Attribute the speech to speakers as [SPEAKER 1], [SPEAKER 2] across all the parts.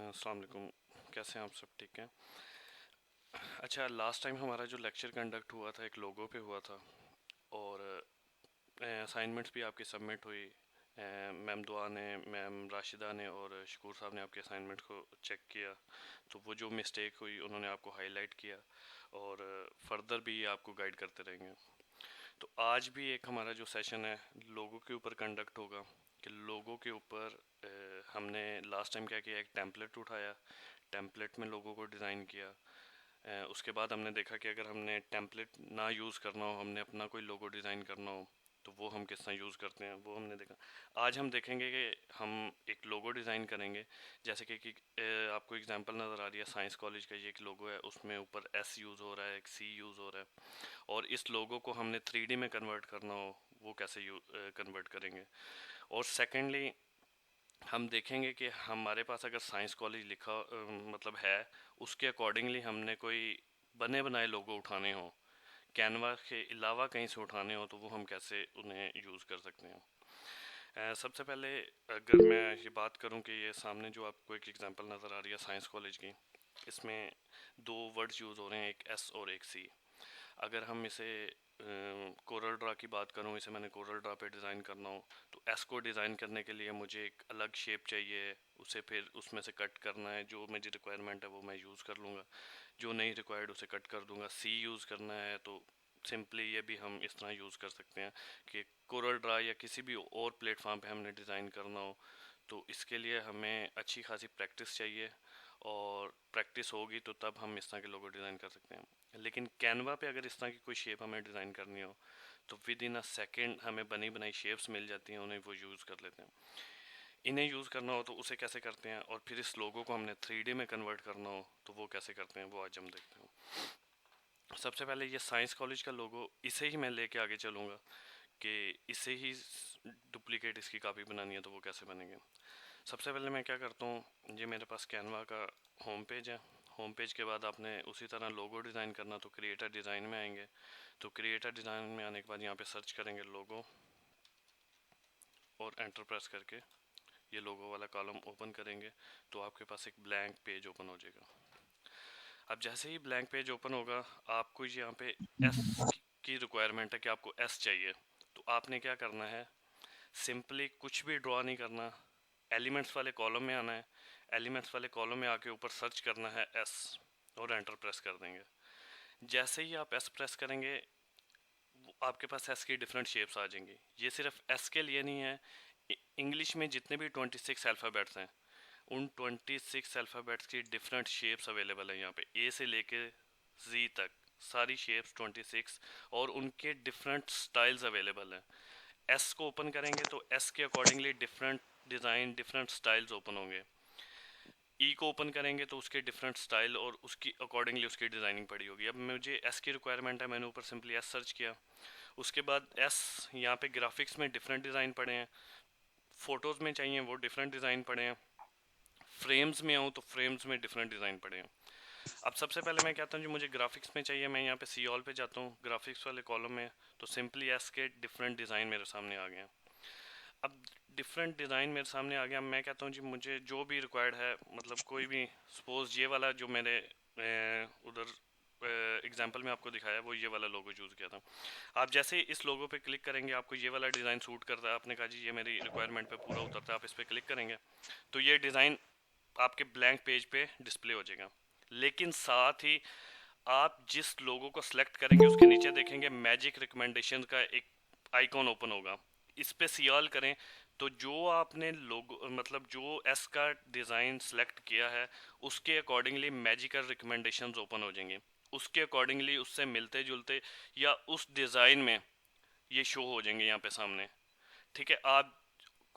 [SPEAKER 1] अस्सलाम वालेकुम। कैसे हैं आप? सब ठीक हैं? अच्छा, लास्ट टाइम हमारा जो लेक्चर कंडक्ट हुआ था एक लोगो पे हुआ था, और असाइनमेंट्स भी आपकी सबमिट हुई। मैम दुआ ने, मैम राशिदा ने और शकूर साहब ने आपके असाइनमेंट को चेक किया, तो वो जो मिस्टेक हुई उन्होंने आपको हाईलाइट किया, और फर्दर भी आपको गाइड करते रहेंगे। तो आज भी एक हमारा जो सेशन है लोगों के ऊपर कंडक्ट होगा, कि लोगों के ऊपर हमने लास्ट टाइम क्या किया, एक टेम्पलेट उठाया, टेम्पलेट में लोगों को डिज़ाइन किया। उसके बाद हमने देखा कि अगर हमने टेम्पलेट ना यूज़ करना हो, हमने अपना कोई लोगो डिज़ाइन करना हो, तो वो हम किस तरह यूज़ करते हैं वो हमने देखा। आज हम देखेंगे कि हम एक लोगो डिज़ाइन करेंगे, जैसे कि आपको एग्जांपल नज़र आ रही है, साइंस कॉलेज का ये एक लोगो है, उसमें ऊपर एस यूज़ हो रहा है, एक सी यूज़ हो रहा है, और इस लोगो को हमने 3D में कन्वर्ट करना हो, वो कैसे कन्वर्ट करेंगे। और सेकेंडली हम देखेंगे कि हमारे पास अगर साइंस कॉलेज लिखा मतलब है, उसके अकॉर्डिंगली हमने कोई बने बनाए लोगो उठाने हो, कैनवा के अलावा कहीं से उठाने हो, तो वो हम कैसे उन्हें यूज़ कर सकते हैं। सबसे पहले अगर मैं ये बात करूं कि ये सामने जो आपको एक एग्जांपल नज़र आ रही है साइंस कॉलेज की, इसमें दो वर्ड्स यूज़ हो रहे हैं, एक एस और एक सी। अगर हम इसे कोरल ड्रा की बात करूं, इसे मैंने कोरल ड्रा पे डिज़ाइन करना हो, तो एस को डिज़ाइन करने के लिए मुझे एक अलग शेप चाहिए, उसे फिर उसमें से कट करना है, जो मेरी रिक्वायरमेंट है वो मैं यूज़ कर लूँगा, जो नहीं रिक्वायर्ड उसे कट कर दूँगा। सी यूज़ करना है तो सिंपली ये भी हम इस तरह यूज़ कर सकते हैं कि कोरल ड्रा या किसी भी और प्लेटफॉर्म पे हमने डिज़ाइन करना हो, तो इसके लिए हमें अच्छी खासी प्रैक्टिस चाहिए, और प्रैक्टिस होगी तो तब हम इस तरह के लोगो डिज़ाइन कर सकते हैं। लेकिन कैनवा पे अगर इस तरह की कोई शेप हमें डिज़ाइन करनी हो, तो विद इन अ सेकेंड हमें बनी बनाई शेप्स मिल जाती हैं, उन्हें वो यूज़ कर लेते हैं। इन्हें यूज़ करना हो तो उसे कैसे करते हैं, और फिर इस लोगो को हमने 3D में कन्वर्ट करना हो तो वो कैसे करते हैं, वो आज हम देखते हैं। सबसे पहले ये साइंस कॉलेज का लोगो, इसे ही मैं लेके आगे चलूँगा कि इसे ही डुप्लीकेट इसकी कॉपी बनानी है तो वो कैसे बनेंगे। सबसे पहले मैं क्या करता हूँ, ये मेरे पास कैनवा का होम पेज है। होम पेज के बाद आपने उसी तरह लोगो डिज़ाइन करना, तो क्रिएटर डिज़ाइन में आएंगे, तो क्रिएटर डिज़ाइन में आने के बाद यहाँ पे सर्च करेंगे लोगो, और एंटर प्रेस करके ये लोगो वाला कॉलम ओपन करेंगे, तो आपके पास एक ब्लैंक पेज ओपन हो जाएगा। अब जैसे ही ब्लैंक पेज ओपन होगा, आपको यहाँ पे एस की रिक्वायरमेंट है कि आपको एस चाहिए, तो आपने क्या करना है, सिंपली कुछ भी ड्रॉ नहीं करना, एलिमेंट्स वाले कॉलम में आना है, एलिमेंट्स वाले कॉलम में आके ऊपर सर्च करना है एस, और एंटर प्रेस कर देंगे। जैसे ही आप एस प्रेस करेंगे, आपके पास एस की डिफरेंट शेप्स आ जाएंगी। ये सिर्फ एस के लिए नहीं है, इंग्लिश में जितने भी 26 अल्फ़ाबेट्स हैं, उन 26 अल्फ़ाबेट्स की डिफरेंट शेप्स अवेलेबल हैं यहाँ पे, ए से लेके जी तक सारी शेप्स 26, और उनके डिफरेंट स्टाइल्स अवेलेबल हैं। एस को ओपन करेंगे तो एस के accordingly different design, different styles open होंगे। ई को ओपन करेंगे तो उसके डिफरेंट स्टाइल और उसकी अकॉर्डिंगली उसकी डिज़ाइनिंग पड़ी होगी। अब मुझे एस की रिक्वायरमेंट है, मैंने ऊपर सिंपली एस सर्च किया। उसके बाद एस यहाँ पे ग्राफिक्स में डिफरेंट डिज़ाइन पड़े हैं, फ़ोटोज़ में चाहिए वो डिफरेंट डिज़ाइन पड़े हैं, फ्रेम्स में आऊँ तो फ्रेम्स में डिफरेंट डिज़ाइन पड़े हैं। अब सबसे पहले मैं कहता हूँ जी मुझे ग्राफिक्स में चाहिए, मैं यहाँ पे सी ऑल पे जाता हूँ, ग्राफिक्स वाले कॉलम में, तो सिंपली एस के डिफरेंट डिज़ाइन मेरे सामने आ गए हैं। अब डिफरेंट डिज़ाइन मेरे सामने आ गया, मैं कहता हूँ जी मुझे जो भी रिक्वायर्ड है, मतलब कोई भी, सपोज़ ये वाला जो मैंने उधर एग्जांपल में आपको दिखाया, वो ये वाला लोगो यूज़ किया था। आप जैसे इस लोगो पे क्लिक करेंगे, आपको ये वाला डिज़ाइन सूट करता है, आपने कहा जी ये मेरी रिक्वायरमेंट पे पूरा उतरता है, आप इस पर क्लिक करेंगे तो ये डिज़ाइन आपके ब्लैंक पेज पे डिस्प्ले हो जाएगा। लेकिन साथ ही आप जिस लोगो को सिलेक्ट करेंगे उसके नीचे देखेंगे मैजिक रिकमेंडेशन का एक आइकॉन ओपन होगा। इस पे सियाल करें तो जो आपने लोगो मतलब जो एस का डिज़ाइन सेलेक्ट किया है, उसके अकॉर्डिंगली मैजिकल रिकमेंडेशंस ओपन हो जाएंगे, उसके अकॉर्डिंगली उससे मिलते जुलते या उस डिज़ाइन में ये शो हो जाएंगे यहाँ पे सामने। ठीक है, आप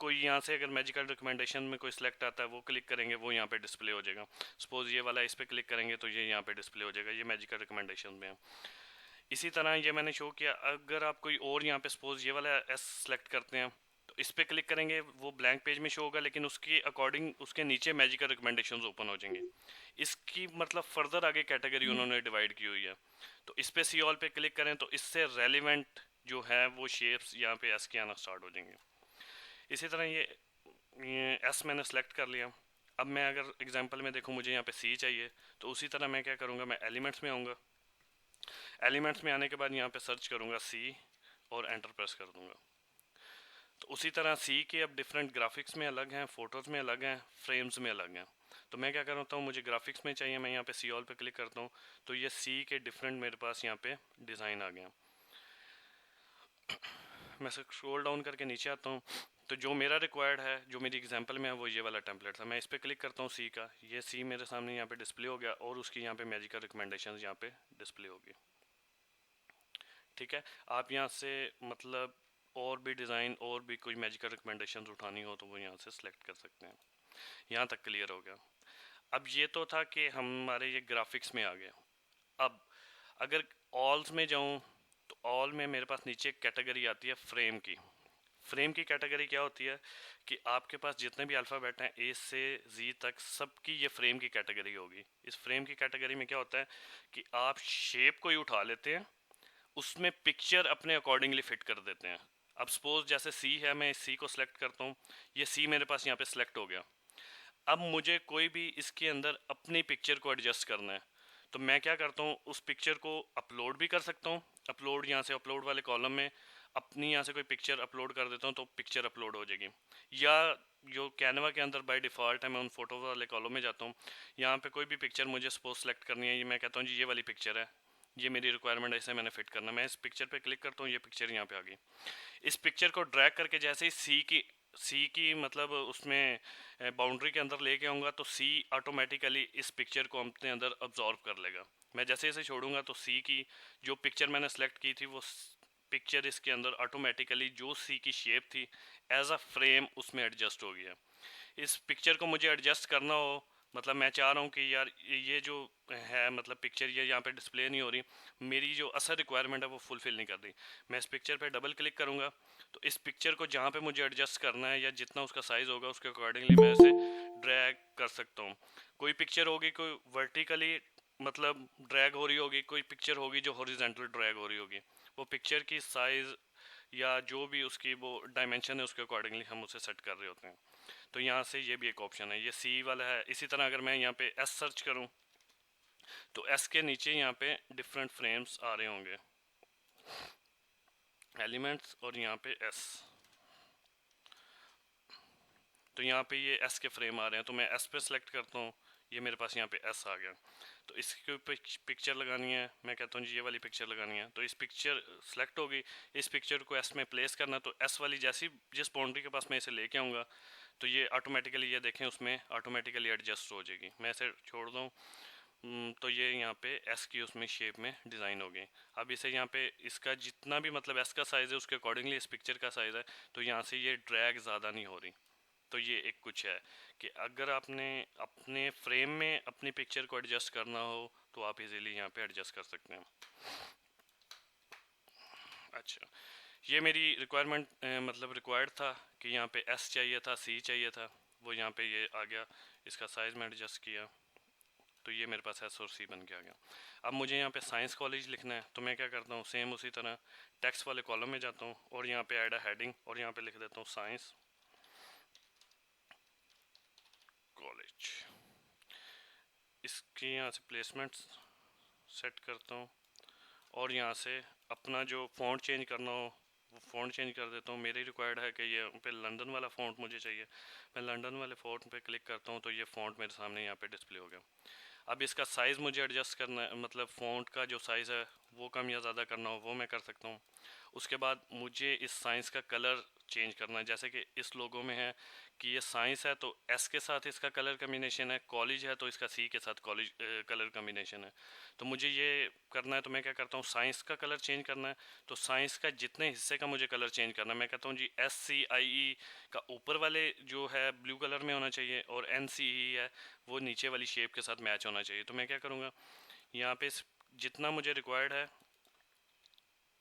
[SPEAKER 1] कोई यहाँ से अगर मैजिकल रिकमेंडेशन में कोई सिलेक्ट आता है, वो क्लिक करेंगे, वो यहाँ पे डिस्प्ले हो जाएगा। सपोज ये वाला, इस पे क्लिक करेंगे तो ये यहाँ पे डिस्प्ले हो जाएगा, ये मैजिकल रिकमेंडेशन में है। इसी तरह ये मैंने शो किया, अगर आप कोई और यहाँ पे सपोज ये वाला एस सेलेक्ट करते हैं, तो इस पे क्लिक करेंगे, वो ब्लैंक पेज में शो होगा, लेकिन उसके अकॉर्डिंग उसके नीचे मैजिकल रिकमेंडेशंस ओपन हो जाएंगे। इसकी मतलब फर्दर आगे कैटेगरी उन्होंने डिवाइड की हुई है। तो इस पे सी ऑल पे क्लिक करें तो इससे रेलिवेंट जो है वो शेप्स यहाँ पे एस के आना स्टार्ट हो जाएंगे। इसी तरह ये एस मैंने सेलेक्ट कर लिया। अब मैं अगर एग्जांपल में देखूँ, मुझे यहाँ पे सी चाहिए, तो उसी तरह मैं क्या करूँगा, मैं एलिमेंट्स में आऊँगा। एलिमेंट्स में आने के बाद यहाँ पे सर्च करूँगा सी और एंटर प्रेस कर दूँगा। तो उसी तरह सी के अब डिफरेंट ग्राफिक्स में अलग हैं, फ़ोटोज़ में अलग हैं, फ्रेम्स में अलग हैं। तो मैं क्या करता हूँ, मुझे ग्राफिक्स में चाहिए, मैं यहाँ पे सी ऑल पे क्लिक करता हूँ, तो ये सी के डिफरेंट मेरे पास यहाँ पे डिज़ाइन आ गया। मैं स्क्रॉल डाउन करके नीचे आता हूँ, तो जो मेरा रिक्वायर्ड है, जो मेरी एग्जांपल में है, वो ये वाला टेम्पलेट था। मैं इस पर क्लिक करता हूँ सी का, ये सी मेरे सामने यहाँ पे डिस्प्ले हो गया और उसकी यहाँ पे मैजिकल रिकमेंडेशन यहाँ पे डिस्प्ले होगी। ठीक है, आप यहाँ से मतलब और भी डिज़ाइन और भी कोई मैजिकल रिकमेंडेशन उठानी हो तो वो यहाँ से सिलेक्ट कर सकते हैं। यहाँ तक क्लियर हो गया। अब ये तो था कि हमारे ये ग्राफिक्स में आ गया। अब अगर ऑल्स में जाऊँ, तो ऑल में मेरे पास नीचे कैटेगरी आती है फ्रेम की। फ्रेम की कैटेगरी क्या होती है कि आपके पास जितने भी अल्फ़ाबेट हैं ए से जी तक, सबकी ये फ्रेम की कैटेगरी होगी। इस फ्रेम की कैटेगरी में क्या होता है कि आप शेप को ही उठा लेते हैं, उसमें पिक्चर अपने अकॉर्डिंगली फिट कर देते हैं। अब सपोज जैसे सी है, मैं इस सी को सिलेक्ट करता हूँ, ये सी मेरे पास यहाँ पे सिलेक्ट हो गया। अब मुझे कोई भी इसके अंदर अपनी पिक्चर को एडजस्ट करना है, तो मैं क्या करता हूँ, उस पिक्चर को अपलोड भी कर सकता हूँ। अपलोड, यहाँ से अपलोड वाले कॉलम में अपनी यहाँ से कोई पिक्चर अपलोड कर देता हूँ तो पिक्चर अपलोड हो जाएगी। या जो कैनवा के अंदर बाय डिफ़ॉल्ट है, मैं उन फोटो वाले कॉलम में जाता हूँ, यहाँ पे कोई भी पिक्चर मुझे सपोज सेलेक्ट करनी है, ये मैं कहता हूँ जी ये वाली पिक्चर है, ये मेरी रिक्वायरमेंट है, इसे मैंने फिट करना। मैं इस पिक्चर पे क्लिक करता हूँ, ये पिक्चर यहाँ पे आ गई। इस पिक्चर को ड्रैग करके जैसे ही सी की मतलब उसमें बाउंड्री के अंदर लेके आऊँगा, तो सी ऑटोमेटिकली इस पिक्चर को अपने अंदर अब्जॉर्व कर लेगा। मैं जैसे जैसे छोड़ूंगा तो सी की जो पिक्चर मैंने सेलेक्ट की थी, वो पिक्चर इसके अंदर ऑटोमेटिकली जो सी की शेप थी एज अ फ्रेम उसमें एडजस्ट हो गया। इस पिक्चर को मुझे एडजस्ट करना हो, मतलब मैं चाह रहा हूँ कि यार ये जो है मतलब पिक्चर ये यहाँ पे डिस्प्ले नहीं हो रही, मेरी जो असल रिक्वायरमेंट है वो फुलफ़िल नहीं कर रही, मैं इस पिक्चर पे डबल क्लिक करूँगा, तो इस पिक्चर को जहाँ पे मुझे एडजस्ट करना है या जितना उसका साइज़ होगा उसके अकॉर्डिंगली मैं इसे ड्रैग कर सकता हूँ। कोई पिक्चर होगी कोई वर्टिकली मतलब ड्रैग हो रही होगी, कोई पिक्चर होगी जो हॉरिजेंटल ड्रैग हो रही होगी। वो पिक्चर की साइज़ या जो भी उसकी वो डायमेंशन है उसके अकॉर्डिंगली हम उसे सेट कर रहे होते हैं। तो यहाँ से ये भी एक ऑप्शन है, ये सी वाला है। इसी तरह अगर मैं यहाँ पे एस सर्च करूँ, तो एस के नीचे यहाँ पे डिफरेंट फ्रेम्स आ रहे होंगे, एलिमेंट्स और यहाँ पे एस। तो यहाँ पे ये एस के फ्रेम आ रहे हैं, तो मैं एस पे सेलेक्ट करता हूँ, ये मेरे पास यहाँ पे एस आ गया। तो इसके ऊपर पिक्चर लगानी है, मैं कहता हूँ जी ये वाली पिक्चर लगानी है, तो इस पिक्चर सेलेक्ट होगी। इस पिक्चर को एस में प्लेस करना, तो एस वाली जैसी जिस बाउंड्री के पास मैं इसे लेके आऊँगा, तो ये ऑटोमेटिकली, ये देखें उसमें ऑटोमेटिकली एडजस्ट हो जाएगी। मैं इसे छोड़ दूँ, तो ये यहाँ पे एस की उसमें शेप में डिज़ाइन हो गई। अब इसे यहाँ पे इसका जितना भी मतलब एस का साइज़ है उसके अकॉर्डिंगली इस पिक्चर का साइज़ है, तो यहाँ से ये ड्रैग ज़्यादा नहीं हो रही। तो ये एक कुछ है कि अगर आपने अपने फ्रेम में अपनी पिक्चर को एडजस्ट करना हो तो आप इजीली यहाँ पे एडजस्ट कर सकते हैं। अच्छा, ये मेरी रिक्वायरमेंट मतलब रिक्वायर्ड था कि यहाँ पे एस चाहिए था, सी चाहिए था, वो यहाँ पे ये आ गया। इसका साइज़ में एडजस्ट किया तो ये मेरे पास एस और सी बन के आ गया। अब मुझे यहाँ पे साइंस कॉलेज लिखना है, तो मैं क्या करता हूँ, सेम उसी तरह टेक्स्ट वाले कॉलम में जाता हूँ और यहाँ पे ऐड अ हेडिंग और यहाँ पे लिख देता हूँ साइंस कॉलेज। इसकी यहाँ से प्लेसमेंट सेट करता हूँ और यहाँ से अपना जो फ़ॉन्ट चेंज करना हो वो फ़ॉन्ट चेंज कर देता हूँ। मेरी रिक्वायर्ड है कि ये पे लंदन वाला फ़ॉन्ट मुझे चाहिए, मैं लंदन वाले फ़ॉन्ट पे क्लिक करता हूँ तो ये फ़ॉन्ट मेरे सामने यहाँ पे डिस्प्ले हो गया। अब इसका साइज़ मुझे एडजस्ट करना है, मतलब फ़ॉन्ट का जो साइज़ है वो कम या ज़्यादा करना हो वो मैं कर सकता हूँ। उसके बाद मुझे इस साइंस का कलर चेंज करना है, जैसे कि इस लोगों में है कि ये साइंस है तो एस के साथ इसका कलर कम्बिनेशन है, कॉलेज है तो इसका सी के साथ कॉलेज कलर कम्बिनेशन है। तो मुझे ये करना है, तो मैं क्या करता हूँ, साइंस का कलर चेंज करना है, तो साइंस का जितने हिस्से का मुझे कलर चेंज करना है, मैं कहता हूँ जी SCIE का ऊपर वाले जो है ब्लू कलर में होना चाहिए और NCE है वो नीचे वाली शेप के साथ मैच होना चाहिए। तो मैं क्या करूँगा, यहाँ पे जितना मुझे रिक्वायर्ड है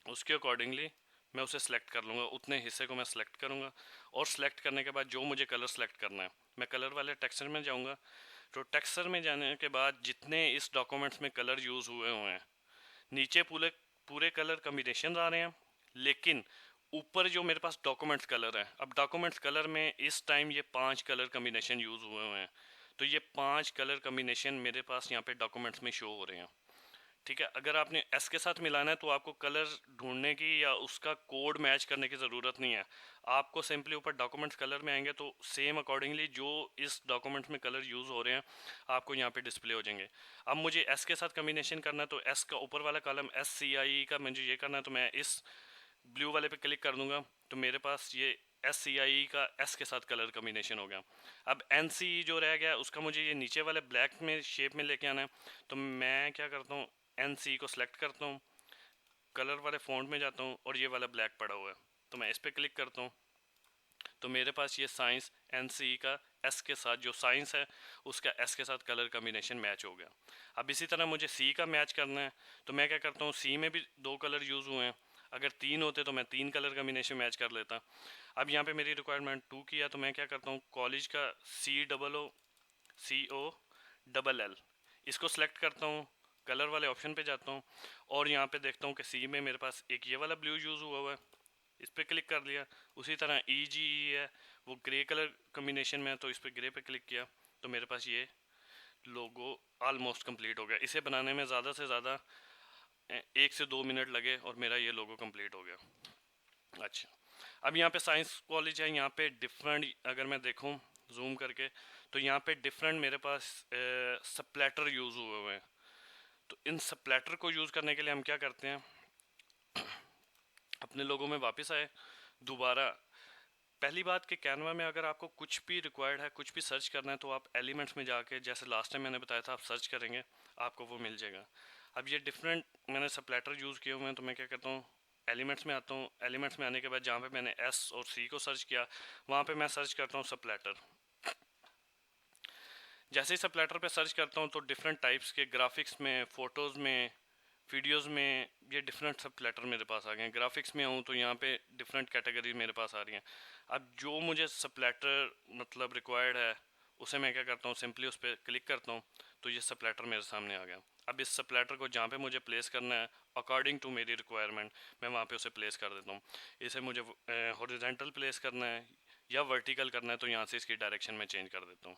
[SPEAKER 1] उसके अकॉर्डिंगली मैं उसे सेलेक्ट कर लूँगा, उतने हिस्से को मैं सेलेक्ट करूँगा। और सेलेक्ट करने के बाद जो मुझे कलर सेलेक्ट करना है, मैं कलर वाले टेक्सचर में जाऊँगा। तो टेक्सचर में जाने के बाद जितने इस डॉक्यूमेंट्स में कलर यूज़ हुए हुए हैं, नीचे पूरे पूरे कलर कम्बिनेशन आ रहे हैं, लेकिन ऊपर जो मेरे पास डॉक्यूमेंट्स कलर है, अब डॉक्यूमेंट्स कलर में इस टाइम ये 5 कलर कम्बिनेशन यूज़ हुए हुए हैं। तो ये 5 कलर कम्बिनेशन मेरे पास यहाँ पे डॉक्यूमेंट्स में शो हो रहे हैं। ठीक है, अगर आपने एस के साथ मिलाना है तो आपको कलर ढूंढने की या उसका कोड मैच करने की ज़रूरत नहीं है। आपको सिंपली ऊपर डॉक्यूमेंट्स कलर में आएंगे तो सेम अकॉर्डिंगली जो इस डॉक्यूमेंट्स में कलर यूज़ हो रहे हैं आपको यहाँ पे डिस्प्ले हो जाएंगे। अब मुझे एस के साथ कम्बिनेशन करना है तो एस का ऊपर वाला कॉलम SCIE का मुझे ये करना है, तो मैं इस ब्लू वाले पे क्लिक कर दूंगा तो मेरे पास ये SCIE का एस के साथ कलर कम्बिनेशन हो गया। अब NCE जो रह गया उसका मुझे ये नीचे वाले ब्लैक में शेप में लेके आना है, तो मैं क्या करता हूँ NCE को सिलेक्ट करता हूँ, कलर वाले फ़ॉन्ट में जाता हूँ और ये वाला ब्लैक पड़ा हुआ है तो मैं इस पर क्लिक करता हूँ, तो मेरे पास ये साइंस NCE का एस के साथ जो साइंस है उसका एस के साथ कलर कम्बिनेशन मैच हो गया। अब इसी तरह मुझे सी का मैच करना है तो मैं क्या करता हूँ, सी में भी 2 कलर यूज़ हुए हैं, अगर 3 होते तो मैं 3 कलर कम्बिनेशन मैच कर लेता। अब यहाँ पे मेरी रिक्वायरमेंट 2 की है तो मैं क्या करता हूँ, कॉलेज का COO इसको सेलेक्ट करता हूँ, कलर वाले ऑप्शन पे जाता हूँ और यहाँ पे देखता हूँ कि सी में मेरे पास एक ये वाला ब्लू यूज़ हुआ है, इस पर क्लिक कर लिया। उसी तरह EGE है वो ग्रे कलर कम्बिनेशन में है तो इस पर ग्रे पे क्लिक किया तो मेरे पास ये लोगो ऑलमोस्ट कंप्लीट हो गया। इसे बनाने में ज़्यादा से ज़्यादा 1 से 2 मिनट लगे और मेरा ये लोगो कंप्लीट हो गया। अच्छा, अब यहाँ पे साइंस कॉलेज है, यहाँ पे डिफरेंट अगर मैं देखूँ जूम करके तो यहाँ पे डिफरेंट मेरे पास स्प्लैटर यूज़ हुए हुए हैं। तो इन स्प्लैटर को यूज़ करने के लिए हम क्या करते हैं, अपने लोगों में वापस आए दोबारा। पहली बात कि कैनवा में अगर आपको कुछ भी रिक्वायर्ड है, कुछ भी सर्च करना है तो आप एलिमेंट्स में जाके जैसे लास्ट टाइम मैंने बताया था आप सर्च करेंगे आपको वो मिल जाएगा। अब ये डिफरेंट मैंने स्प्लैटर यूज़ किए हुए हैं तो मैं क्या कहता हूँ, एलिमेंट्स में आता हूँ। एलिमेंट्स में आने के बाद जहाँ पे मैंने S और C को सर्च किया वहाँ पे मैं सर्च करता हूँ स्प्लैटर। जैसे ही स्प्लैटर पे सर्च करता हूँ तो डिफरेंट टाइप्स के ग्राफिक्स में, फ़ोटोज़ में, वीडियोस में ये डिफरेंट स्प्लैटर मेरे पास आ गए हैं। ग्राफिक्स में आऊँ तो यहाँ पे डिफरेंट कैटेगरी मेरे पास आ रही हैं। अब जो मुझे स्प्लैटर मतलब रिक्वायर्ड है उसे मैं क्या करता हूँ, सिंपली उस पर क्लिक करता हूँ तो ये स्प्लैटर मेरे सामने आ गया। अब इस स्प्लैटर को जहाँ पे मुझे प्लेस करना है अकॉर्डिंग टू मेरी रिक्वायरमेंट मैं वहाँ पे उसे प्लेस कर देता हूँ। इसे मुझे हॉरिजॉन्टल प्लेस करना है या वर्टिकल करना है तो यहाँ से इसकी डायरेक्शन में चेंज कर देता हूँ।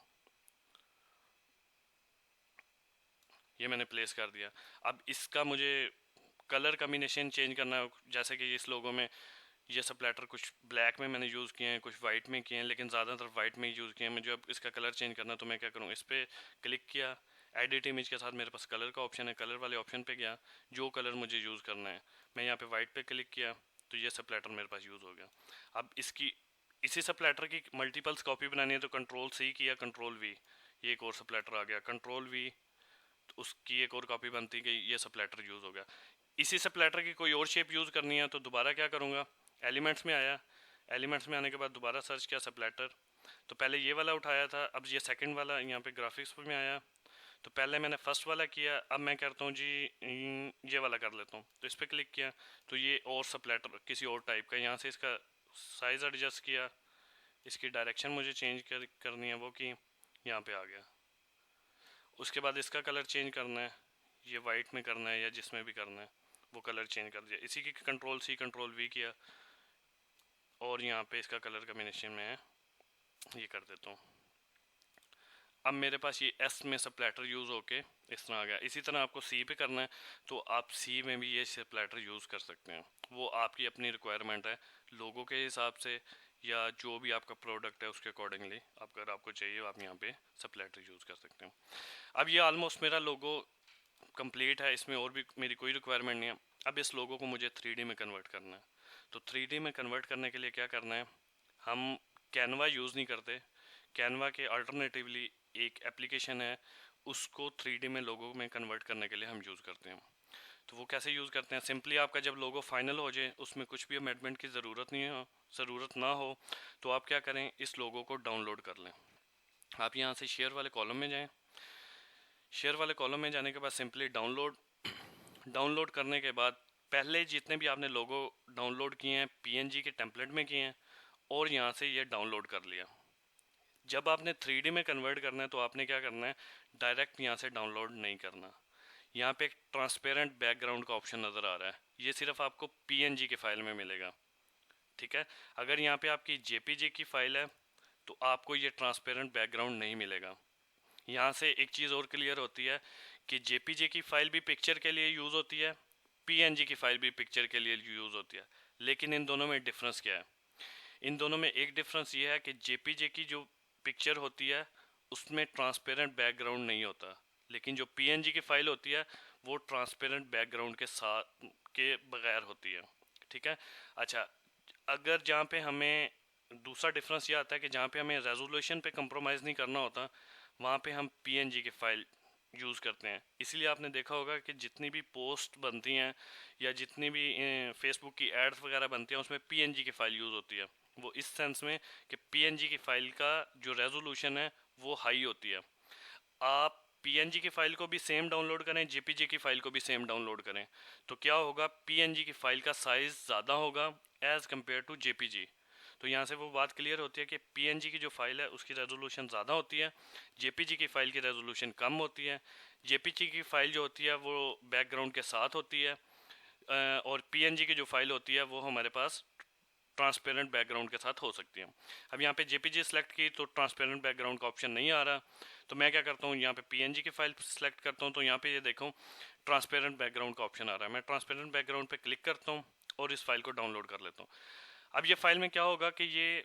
[SPEAKER 1] ये मैंने प्लेस कर दिया। अब इसका मुझे कलर कम्बिनेशन चेंज करना है, जैसे कि इस लोगों में ये स्प्लैटर कुछ ब्लैक में मैंने यूज़ किए हैं, कुछ वाइट में किए हैं, लेकिन ज़्यादातर वाइट में ही यूज़ किए हैं। मुझे अब इसका कलर चेंज करना है तो मैं क्या करूँ, इस पर क्लिक किया, एडिट इमेज के साथ मेरे पास कलर का ऑप्शन है, कलर वाले ऑप्शन पे गया, जो कलर मुझे यूज़ करना है मैं यहाँ पे वाइट पे क्लिक किया तो ये स्प्लैटर मेरे पास यूज़ हो गया। अब इसकी इसी स्प्लैटर की मल्टीपल्स कॉपी बनानी है तो Ctrl+C किया, Ctrl+V, ये एक और स्प्लैटर आ गया, Ctrl+V, तो उसकी एक और कॉपी बनती गई, ये स्प्लैटर यूज़ हो गया। इसी स्प्लैटर की कोई और शेप यूज़ करनी है तो दोबारा क्या करूँगा, एलिमेंट्स में आया, एलिमेंट्स में आने के बाद दोबारा सर्च किया स्प्लैटर, तो पहले ये वाला उठाया था, अब ये सेकंड वाला यहाँ पे ग्राफिक्स में आया, तो पहले मैंने फर्स्ट वाला किया, अब मैं करता हूँ जी ये वाला कर लेता हूँ, तो इस पर क्लिक किया तो ये और स्प्लैटर किसी और टाइप का, यहाँ से इसका साइज़ एडजस्ट किया, इसकी डायरेक्शन मुझे चेंज करनी है वो की यहाँ पे आ गया। उसके बाद इसका कलर चेंज करना है, ये वाइट में करना है या जिसमें भी करना है वो कलर चेंज कर दिया। इसी की Ctrl+C Ctrl+V किया और यहाँ पे इसका कलर कम्बिनेशन में है ये कर देता हूँ। अब मेरे पास ये S में स्प्लैटर यूज़ होके इस तरह आ गया। इसी तरह आपको C पे करना है तो आप C में भी ये स्प्लैटर यूज़ कर सकते हैं, वो आपकी अपनी रिक्वायरमेंट है लोगों के हिसाब से या जो भी आपका प्रोडक्ट है उसके अकॉर्डिंगली अगर आपको चाहिए आप यहाँ पे स्प्लैटर यूज़ कर सकते हैं। अब ये ऑलमोस्ट मेरा लोगो कंप्लीट है, इसमें और भी मेरी कोई रिक्वायरमेंट नहीं है। अब इस लोगो को मुझे 3D में कन्वर्ट करना है, तो 3D में कन्वर्ट करने के लिए क्या करना है, हम कैनवा यूज़ नहीं करते, कैनवा के अल्टरनेटिवली एक एप्लीकेशन है उसको 3D में लोगो में कन्वर्ट करने के लिए हम यूज़ करते हैं। तो वो कैसे यूज़ करते हैं, सिंपली आपका जब लोगो फाइनल हो जाए उसमें कुछ भी अमेंडमेंट की ज़रूरत ना हो तो आप क्या करें, इस लोगो को डाउनलोड कर लें। आप यहाँ से शेयर वाले कॉलम में जाएँ, शेयर वाले कॉलम में जाने के बाद सिंपली डाउनलोड करने के बाद पहले जितने भी आपने लोगो डाउनलोड किए हैं PNG के टेम्पलेट में किए हैं और यहाँ से ये डाउनलोड कर लिया। जब आपने 3D में कन्वर्ट करना है तो आपने क्या करना है, डायरेक्ट यहाँ से डाउनलोड नहीं करना। यहाँ पे एक ट्रांसपेरेंट बैकग्राउंड का ऑप्शन नज़र आ रहा है, ये सिर्फ आपको PNG के फाइल में मिलेगा। ठीक है, अगर यहाँ पे आपकी JPG की फ़ाइल है तो आपको ये ट्रांसपेरेंट बैकग्राउंड नहीं मिलेगा। यहाँ से एक चीज़ और क्लियर होती है कि जेपीजे की फाइल भी पिक्चर के लिए यूज़ होती है, पीएनजी की फाइल भी पिक्चर के लिए यूज़ होती है। लेकिन इन दोनों में डिफरेंस क्या है? इन दोनों में एक डिफरेंस ये है कि जेपीजे की जो पिक्चर होती है उसमें ट्रांसपेरेंट बैकग्राउंड नहीं होता, लेकिन जो पीएनजी की फाइल होती है वो ट्रांसपेरेंट बैकग्राउंड के साथ के बगैर होती है। ठीक है। अच्छा, अगर जहाँ पे हमें दूसरा डिफरेंस ये आता है कि जहाँ पे हमें रेजोल्यूशन पे कंप्रोमाइज़ नहीं करना होता, वहाँ पे हम पीएनजी की फाइल यूज़ करते हैं। इसलिए आपने देखा होगा कि जितनी भी पोस्ट बनती हैं या जितनी भी फेसबुक की एड्स वगैरह बनती हैं उसमें पीएनजी की फ़ाइल यूज़ होती है। वो इस सेंस में कि पीएनजी की फ़ाइल का जो रेजोल्यूशन है वो हाई होती है। आप पीएनजी की फ़ाइल को भी सेम डाउनलोड करें, जेपीजी की फ़ाइल को भी सेम डाउनलोड करें, तो क्या होगा, पीएनजी की फ़ाइल का साइज़ ज़्यादा होगा एज़ कम्पेयर टू जेपीजी। तो यहाँ से वो बात क्लियर होती है कि पीएनजी की जो फाइल है उसकी रेजोल्यूशन ज़्यादा होती है, जेपीजी की फ़ाइल की रेजोल्यूशन कम होती है। जेपीजी की फ़ाइल जो होती है वो बैकग्राउंड के साथ होती है, और पीएनजी की जो फाइल होती है वो हमारे पास ट्रांसपेरेंट बैकग्राउंड के साथ हो सकती है। अब यहाँ पे जेपीजी सेलेक्ट की तो ट्रांसपेरेंट बैकग्राउंड का ऑप्शन नहीं आ रहा, तो मैं क्या करता हूँ, यहाँ पे पीएनजी की फाइल सेलेक्ट करता हूँ, तो यहाँ पे ये देखो ट्रांसपेरेंट बैकग्राउंड का ऑप्शन आ रहा है। मैं ट्रांसपेरेंट बैकग्राउंड पे क्लिक करता हूँ और इस फाइल को डाउनलोड कर लेता हूँ। अब ये फाइल में क्या होगा कि ये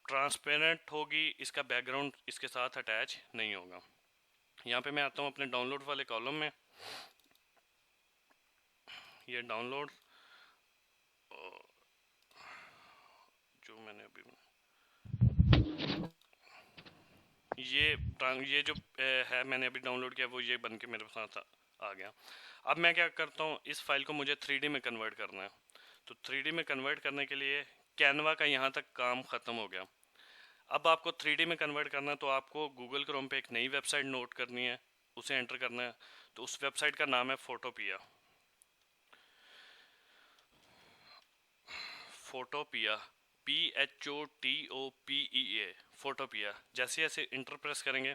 [SPEAKER 1] ट्रांसपेरेंट होगी, इसका बैकग्राउंड इसके साथ अटैच नहीं होगा। यहाँ पे मैं आता हूँ अपने डाउनलोड वाले कॉलम में, ये डाउनलोड जो मैंने अभी ये जो है मैंने अभी डाउनलोड किया वो ये बन के मेरे साथ आ गया। अब मैं क्या करता हूँ, इस फाइल को मुझे 3D में कन्वर्ट करना है। तो 3D में कन्वर्ट करने के लिए कैनवा का यहाँ तक काम ख़त्म हो गया। अब आपको 3D में कन्वर्ट करना है तो आपको गूगल क्रोम पे एक नई वेबसाइट नोट करनी है, उसे एंटर करना है। तो उस वेबसाइट का नाम है फोटोपिया। Photopea, PHOTOPEA, Photopea. जैसे जैसे इंटर प्रेस करेंगे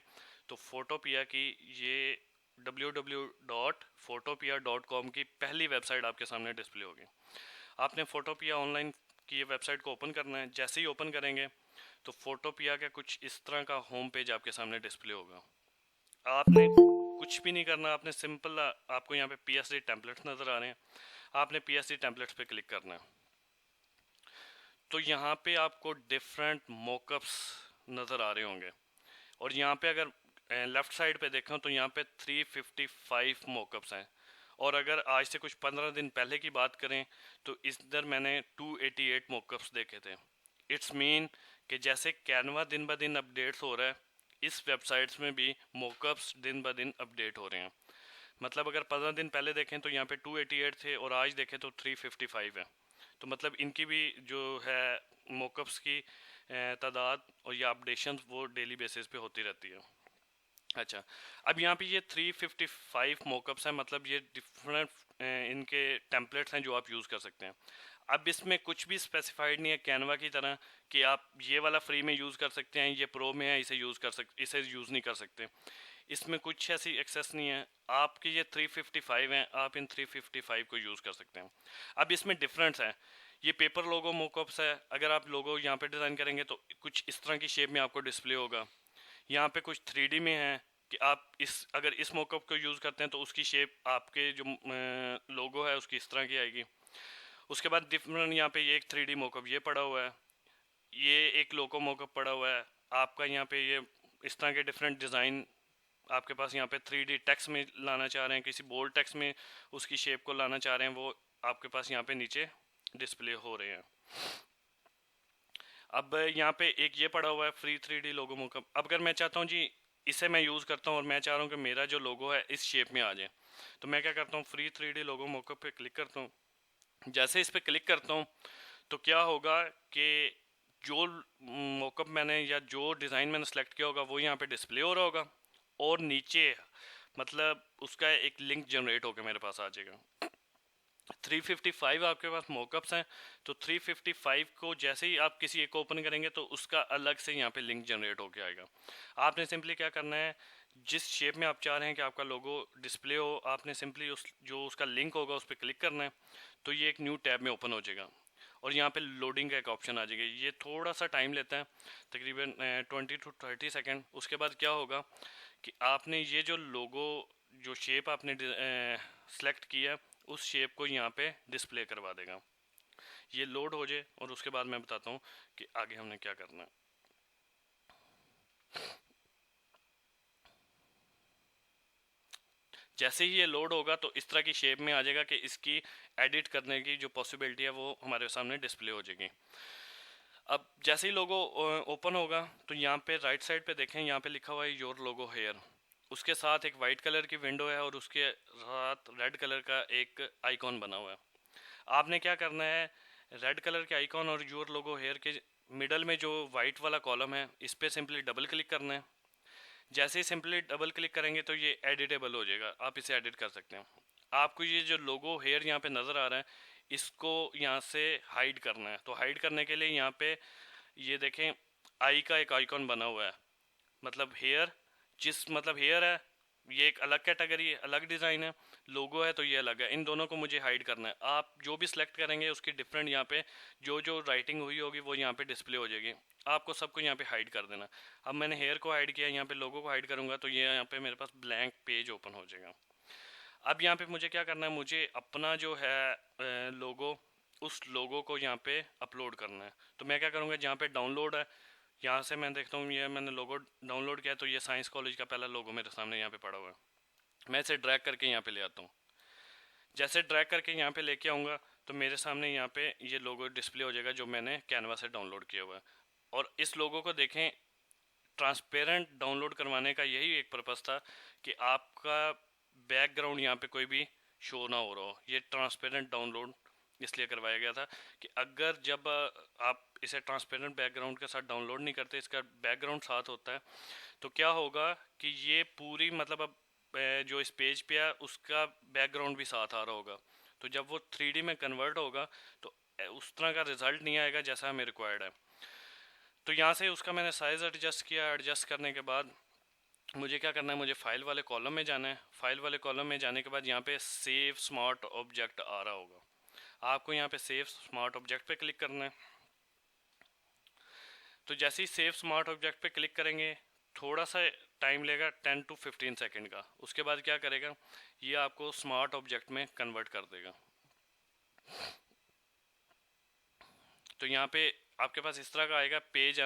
[SPEAKER 1] तो फोटोपिया की ये www.photopia.com की पहली वेबसाइट आपके सामने डिस्प्ले होगी। आपने फोटोपिया ऑनलाइन की ये वेबसाइट को ओपन करना है। जैसे ही ओपन करेंगे तो फोटोपिया का कुछ इस तरह का होम पेज आपके सामने डिस्प्ले होगा। आपने कुछ भी नहीं करना, आपने सिंपल, आपको यहाँ पे PSD टेम्पलेट्स नज़र आ रहे हैं, आपने PSD टेम्पलेट्स पे क्लिक करना है। तो यहाँ पे आपको डिफरेंट मॉकअप्स नज़र आ रहे होंगे, और यहाँ पे अगर लेफ़्ट साइड पे देखें तो यहाँ पे 355 मॉकअप्स हैं। और अगर आज से कुछ 15 दिन पहले की बात करें तो इधर मैंने 288 मॉकअप्स देखे थे। इट्स मीन कि जैसे कैनवा दिन ब दिन अपडेट्स हो रहा है, इस वेबसाइट्स में भी मॉकअप्स दिन ब दिन अपडेट हो रहे हैं। मतलब अगर 15 दिन पहले देखें तो यहाँ पे 288 थे और आज देखें तो 355 है। तो मतलब इनकी भी जो है मॉकअप्स की तादाद और या अपडेशन वो डेली बेसिस पे होती रहती है। अच्छा, अब यहाँ पे ये 355 मॉकअप्स हैं, मतलब ये डिफरेंट इनके टेम्पलेट्स हैं जो आप यूज़ कर सकते हैं। अब इसमें कुछ भी स्पेसिफाइड नहीं है कैनवा की तरह कि आप ये वाला फ्री में यूज़ कर सकते हैं, ये प्रो में है इसे यूज़ नहीं कर सकते। इसमें कुछ ऐसी एक्सेस नहीं है। आपके ये 355 हैं, आप इन 355 को यूज़ कर सकते हैं। अब इसमें डिफरेंस है, ये पेपर लोगो मॉकअप्स है। अगर आप लोगो यहाँ पे डिज़ाइन करेंगे तो कुछ इस तरह की शेप में आपको डिस्प्ले होगा। यहाँ पे कुछ 3D में है कि आप अगर इस मॉकअप को यूज़ करते हैं तो उसकी शेप आपके जो लोगो है उसकी इस तरह की आएगी। उसके बाद डिफरेंट यहाँ पे ये एक 3D मॉकअप ये पड़ा हुआ है, ये एक लोगो मॉकअप पड़ा हुआ है आपका। यहाँ पे ये इस तरह के डिफरेंट डिज़ाइन आपके पास यहाँ पे 3D टेक्स्ट में लाना चाह रहे हैं, किसी बोल्ड टेक्स्ट में उसकी शेप को लाना चाह रहे हैं, वो आपके पास यहाँ पे नीचे डिस्प्ले हो रहे हैं। अब यहाँ पे एक ये पड़ा हुआ है फ्री 3D लोगो मॉकअप। अब अगर मैं चाहता हूँ जी इसे मैं यूज़ करता हूँ और मैं चाह रहा हूँ कि मेरा जो लोगो है इस शेप में आ जाए, तो मैं क्या करता हूँ, फ्री 3D लोगो मॉकअप पे क्लिक करता हूँ। जैसे इस पर क्लिक करता हूँ तो क्या होगा कि जो मॉकअप मैंने या जो डिज़ाइन मैंने सेलेक्ट किया होगा वो यहाँ पे डिस्प्ले हो रहा होगा, और नीचे मतलब उसका एक लिंक जनरेट होकर मेरे पास आ जाएगा। 355 आपके पास मॉकअप्स हैं, तो 355 को जैसे ही आप किसी एक को ओपन करेंगे तो उसका अलग से यहाँ पे लिंक जनरेट होके आएगा। आपने सिंपली क्या करना है, जिस शेप में आप चाह रहे हैं कि आपका लोगो डिस्प्ले हो, आपने सिंपली उस जो उसका लिंक होगा उस पर क्लिक करना है, तो ये एक न्यू टैब में ओपन हो जाएगा और यहाँ पे लोडिंग का एक ऑप्शन आ जाएगा। ये थोड़ा सा टाइम लेता है, तकरीबन 20 to 30 सेकेंड। उसके बाद क्या होगा कि आपने ये जो लोगो, जो शेप आपने सेलेक्ट किया है, उस शेप को यहाँ पे डिस्प्ले करवा देगा। ये लोड हो जाए और उसके बाद मैं बताता हूँ कि आगे हमने क्या करना है। जैसे ही ये लोड होगा तो इस तरह की शेप में आ जाएगा कि इसकी एडिट करने की जो पॉसिबिलिटी है वो हमारे सामने डिस्प्ले हो जाएगी। अब जैसे ही लोगो ओपन होगा तो यहाँ पे राइट साइड पे देखें, यहाँ पे लिखा हुआ है योर लोगो हेयर। उसके साथ एक वाइट कलर की विंडो है और उसके साथ रेड कलर का एक आइकॉन बना हुआ है। आपने क्या करना है, रेड कलर के आइकॉन और योर लोगो हेयर के मिडल में जो वाइट वाला कॉलम है, इस पर सिंपली डबल क्लिक करना है। जैसे ही सिंपली डबल क्लिक करेंगे तो ये एडिटेबल हो जाएगा, आप इसे एडिट कर सकते हैं। आपको ये जो लोगो हेयर यहाँ पे नज़र आ रहा है, इसको यहाँ से हाइड करना है। तो हाइड करने के लिए यहाँ पे ये देखें, आई का एक आइकॉन बना हुआ है, मतलब हेयर, जिस मतलब हेयर है ये एक अलग कैटेगरी है, अलग डिज़ाइन है, लोगो है तो ये अलग है। इन दोनों को मुझे हाइड करना है। आप जो भी सिलेक्ट करेंगे उसकी डिफरेंट यहाँ पे जो जो राइटिंग हुई होगी वो यहाँ पे डिस्प्ले हो जाएगी। आपको सबको यहाँ पे हाइड कर देना। अब मैंने हेयर को हाइड किया, यहाँ पे लोगो को हाइड करूँगा तो ये यहाँ पे मेरे पास ब्लैंक पेज ओपन हो जाएगा। अब यहाँ पे मुझे क्या करना है, मुझे अपना जो है लोगो, उस लोगो को यहाँ पे अपलोड करना है। तो मैं क्या करूँगा, जहाँ पे डाउनलोड है, यहाँ से मैं देखता हूँ ये मैंने लोगो डाउनलोड किया, तो ये साइंस कॉलेज का पहला लोगो मेरे सामने यहाँ पे पड़ा हुआ है। मैं इसे ड्रैग करके यहाँ पे ले आता हूँ। जैसे ड्रैग करके यहाँ पे लेके आऊँगा तो मेरे सामने यहाँ पे ये लोगो डिस्प्ले हो जाएगा जो मैंने कैनवा से डाउनलोड किया हुआ है। और इस लोगो को देखें, ट्रांसपेरेंट डाउनलोड करवाने का यही एक पर्पज़ था कि आपका बैकग्राउंड यहाँ पे कोई भी शो ना हो रहा हो। ये ट्रांसपेरेंट डाउनलोड इसलिए करवाया गया था कि अगर जब आप इसे ट्रांसपेरेंट बैकग्राउंड के साथ डाउनलोड नहीं करते, इसका बैकग्राउंड साथ होता है, तो क्या होगा कि ये पूरी मतलब अब जो इस पेज पे है उसका बैकग्राउंड भी साथ आ रहा होगा। तो जब वो 3D में कन्वर्ट होगा तो उस तरह का रिजल्ट नहीं आएगा जैसा हमें रिक्वायर्ड है। तो यहाँ से उसका मैंने साइज़ एडजस्ट किया। एडजस्ट करने के बाद मुझे क्या करना है, मुझे फाइल वाले कॉलम में जाना है। फाइल वाले कॉलम में जाने के बाद यहाँ पे सेव स्मार्ट ऑब्जेक्ट आ रहा होगा, आपको यहाँ पे सेव स्मार्ट ऑब्जेक्ट पे क्लिक करना है। तो जैसे ही सेव स्मार्ट ऑब्जेक्ट पे क्लिक करेंगे, थोड़ा सा टाइम लेगा, 10 to 15 सेकेंड का। उसके बाद क्या करेगा, ये आपको स्मार्ट ऑब्जेक्ट में कन्वर्ट कर देगा। तो यहाँ पे आपके पास इस तरह का आएगा, पेज